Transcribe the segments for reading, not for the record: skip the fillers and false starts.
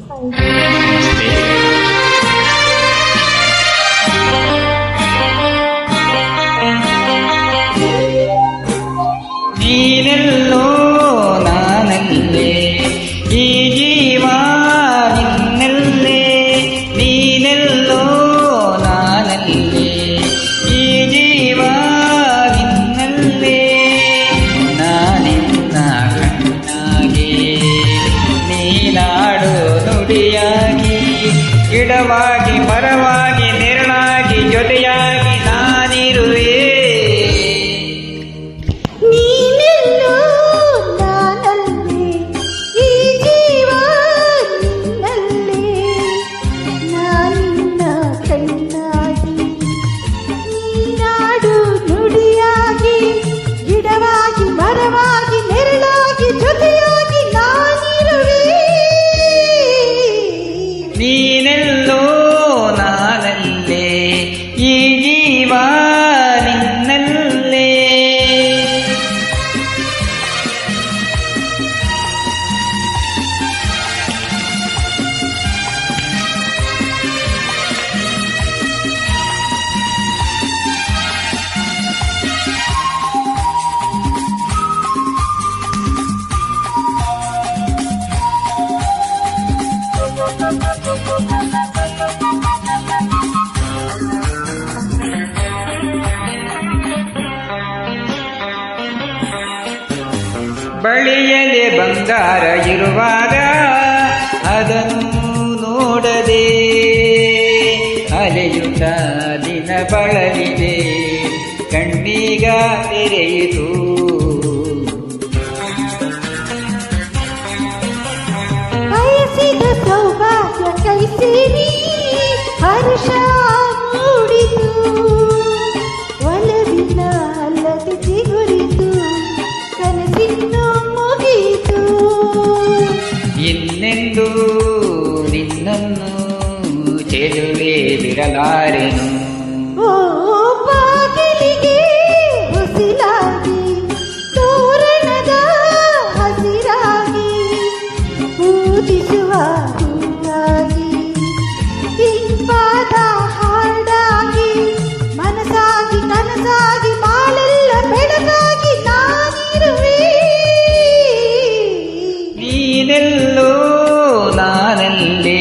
ನಮಸ್ತೆ. ನೀನೆಲ್ಲೋ ನಾನಲ್ಲೇ, ಈ ಜೀವ ನಿನ್ನಲ್ಲೇ. ನೀನೆಲ್ಲೋ ನಾನಲ್ಲೇ, ಈ ಜೀವ ನಿನ್ನಲ್ಲೇ. ನಾನಿನ್ನ ಕಣ್ಣಾಗಿ, ನೀನಾಡು ನುಡಿಯಾಗಿ, ಗಿಡವಾಗಿ ಮರವಾಗಿ ನೆರಳಾಗಿ ಜೊತೆಯಾಗಿ ನಾನಿರುವೆ. ನೀನೆಲ್ಲೋ ನಾನಲ್ಲೇ, ಈ ಜೀವ ನಿನ್ನಲ್ಲೇ. ಬಳಿಯಲೆ ಬಂಗಾರ ಇರುವಾಗ ಅದನ್ನು ನೋಡದೆ ಅಲೆಯುತ್ತ ದಿನ ಬಳಲಿದೆ, ಕಣ್ಣೀಗ ತೆರೆಯಿತು. ಬಯಸಿದ ಸೌಭಾಗ್ಯ ಕೈ ಸೇರಿ ಹರ್ಷ ಮೂಡಿತು, ಒಲವಿನ ಅಲ್ಲದೆ ಚಿಗುರಿತು, ಕನಸಿನ್ನು ಮುಗಿಯಿತು. ಇನ್ನೆಂದು ನಿನ್ನನ್ನು ಚೆಲುವೆ ಬಿಡಲಾರೆನು. ಓ ಬಾಗಿಲಿಗೆ ಹೊಸಿಲಾಗಿ, ತೋರಣದ ಹಸಿರಾಗಿ, ಪೂಜಿಸುವ ಹೂವಾಗಿ, ಇಂಪಾದ ಹಾಡಾಗಿ, ಮನಸಾಗಿ ಕನಸಾಗಿ, ಬಾಳೆಲ್ಲ ಬೆಳಗಾಗಿ ನಾನಿರುವೆ. ನೀನೆಲ್ಲೋ ನಾನಲ್ಲೇ,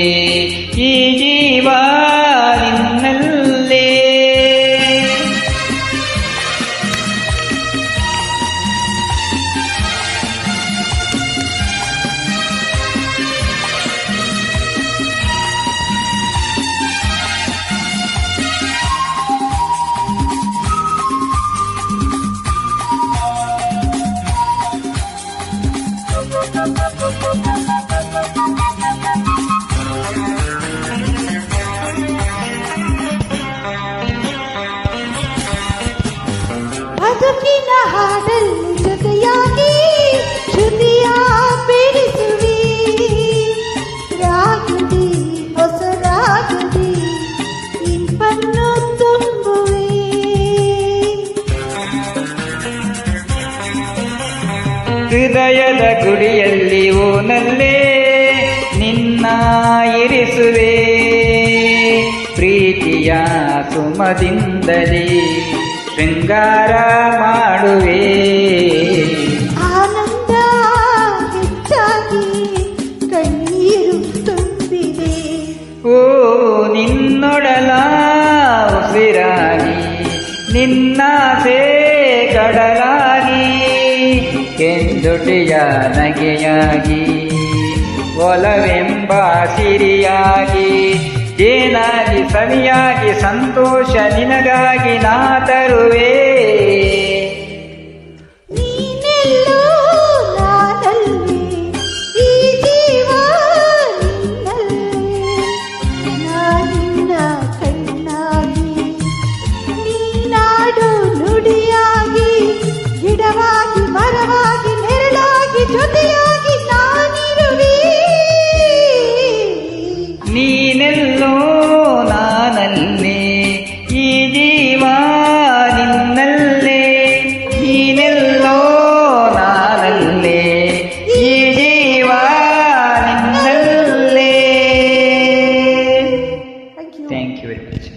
ಈ ಜೀವ ನಿನ್ನಲ್ಲೇ. ಬದುಕಿನ ಹಾಡಲ್ಲಿ ಜೊತೆಯಾಗಿ ಶ್ರುತಿಯ ಬೆಳೆಸುವೆ, ರಾಗುಡಿ ಹೊಸ ರಾಗುಡಿ ಇಂಪನ್ನು ತುಂಬುವೆ. ಹೃದಯದ ಗುಡಿಯಲ್ಲಿ ಓನಲ್ಲೇ ನಿನ್ನ ಇರಿಸುವೆ, ಪ್ರೀತಿಯ ಸುಮದಿಂದಲೇ ಶೃಂಗಾರ ಮಾಡುವೆ. ಆನಂದ ಹೆಚ್ಚಾಗಿ ಕಣ್ಣೀರು ತುಂಬಿದೆ, ಓ ನಿನ್ನೊಡಲ ಉಸಿರಾಗಿ, ನಿನ್ನಾಸೆ ಕಡಲಾಗಿ, ಕೆಂದುಟಿಯ ನಗೆಯಾಗಿ, ಒಲವೆಂಬ ಸಿರಿಯಾಗಿ, ಏನಾಗಿ ಸವಿಯಾಗಿ, ಸಂತೋಷ ನಿನಗಾಗಿ ನಾ ತರುವೆ. ನೀನೆಲ್ಲೋ ನಾನಲ್ಲೇ, ಈ ಜೀವ ನಿನ್ನಲ್ಲೇ. ನಾನಿನ್ನ ಕಣ್ಣಾಗಿ, ನೀನಾಡು ನುಡಿಯಾಗಿ, ಗಿಡವಾಗಿ ಮರವಾಗಿ ನೆರಳಾಗಿ ಜೊತೆಯಾಗಿ ನಾನಿರುವೆ. ನೀನೆಲ್ಲೋ ನಾನಲ್ಲೇ, ಈ ಜೀವ ನಿನ್ನ ಥ್ಯಾಂಕ್ ಯು ವೆರಿ ಮಚ್.